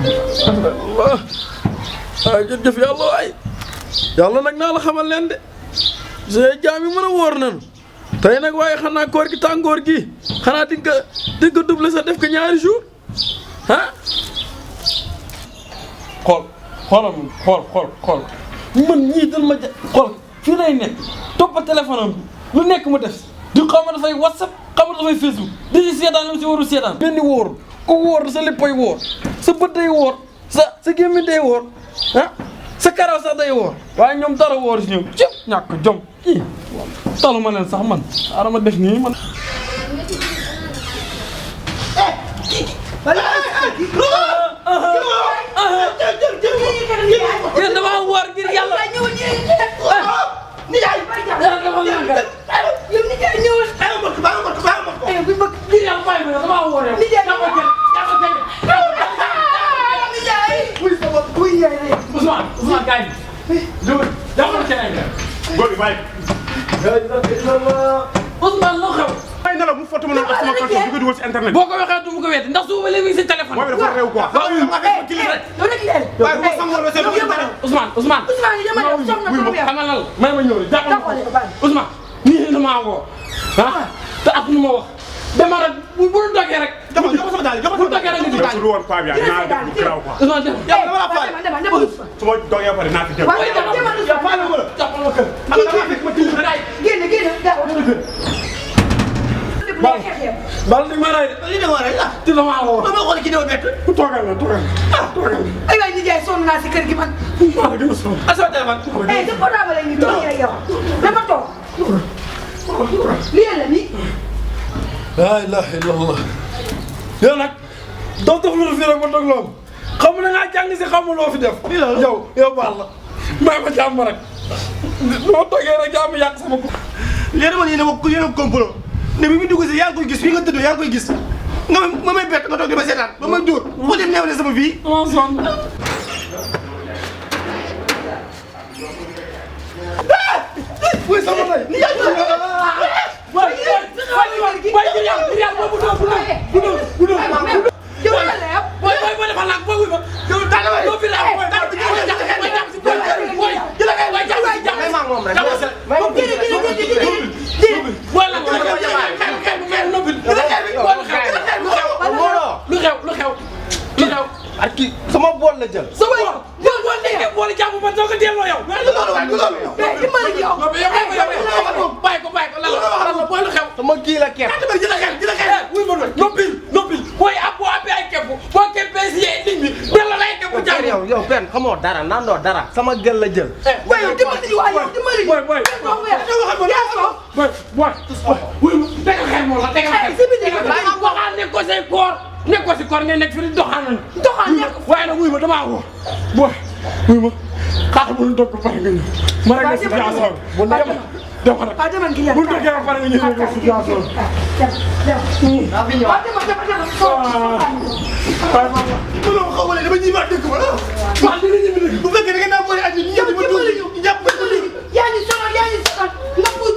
Allah ay jërëjëf yàlla waay yàlla nag naa la xamal leen de see jaam yi mën a wóor nañu tey nag waaye xanaa koor gi tàngoor gi xanaa di nga double sa def ko ñaari jours ah xool man ñii dal ma xool fii lay nekk toppa téléphone am lu nekk mu def di xaw ma dafay whatsapp xaw ma dafay facebook di si seetaan lu si waru seetaan benn wóorul ku wóor sa léppay wóor sa bët day wóor sa gémmiñ day wóor ah sa karaw sax day wóor waaye ñoom dara wóor si ñoom ci ñàkk jom kii talu ma leen sax man arama def nii man yéen dama wóor ngir yàlla nijaay dama nangare yow nijaay ñëwul ba ma bi bëgg ngir yàlla bàyyi ma dama wóor nijaay dama nijaay muy sama buy yaay rek Ousmane gaay jóg dama ci ay góor bi bàyyi Ousmane loo xew ay na la mu photo ma noonu ak sama carte bi nga dugal ci internet boo ko waxee du mu ko wéet ndax su ma léegi si téléphone mooy dafa réew quoi Ousmane xamal na la may ma ñëw rek jàppal Ousmane nii na maa woo ah te ak nu ma wax dama rek bu dogee rek jox sama daal jox sama daal rek jox lu woon paa bi naa def lu graw quoi Ousmane dem dama la faale su ma dogee pare naa fi dem faale ma la jàppal ma kër dama fekk ma tuuti bal di ma ray li ne war a ti la maa woo dama xool ci dama bett toogal ay waay nijaay sonn naa si kër gi man maa gën a sonn asoo téléphone sa portable la ñu toog rek yow dama toog lii la ni la ilaha illallah yow nag doo def lu fi rek ma dog loolu xam na ngaa jàng si xamul loo fi def yow baal la may ma jàmm rek noo toggee rek jàmm yàq sama ko léegi man yéen a complot ne bi mu dugg si yaa ngi koy gis fii nga tëdd yaa ngi koy gis nga ma may bett nga toog di ma seetaan ba may dóor moo dem neew ne sama vie dama sonn wuy sama lay ni yaa ak kii sama bool la jël. sama bool nekkee bool jàmm ba soo ko delloo yow. bàyyi ko lan la booy lu xew. sama kii la kepp. noppi booy ab boo amee ay kepp boo keppee si nit ñi delloo lay kepp jàmm. yow pen xamoo dara nandoo dara sama gel la jël. waaye yow dimbali waaye yow dimbali. tegal xel moom la tegal xel. waxaan ne ko say koor. nekk ko si koor ngay nekk fi di doxaan nekk waaye nag wuy ma damaa woo wuy ma xaaral bu ñu toog ba pare nga ñëw ma rek la situation bu dama nag bu ñu toogee ba pare nga ñëw rek la situation xaw ma ne dama ñëwaat dëkk ba waaw dina ñëw dëkk bu fekkee da nga naa boole at ñu ñëpp ma tuuti ñu jàpp ma tuuti yaa ngi sonal ndax bu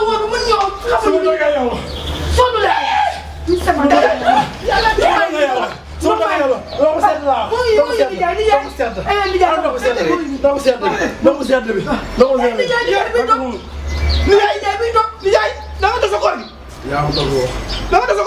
wóor mën ñëw sama toogee yow sonn la sama dara yàlla sama toogee yow doo ko seet laa doo ko seet bi nijaay da nga def sa koor gi yaa ma toog woo. da nga def sa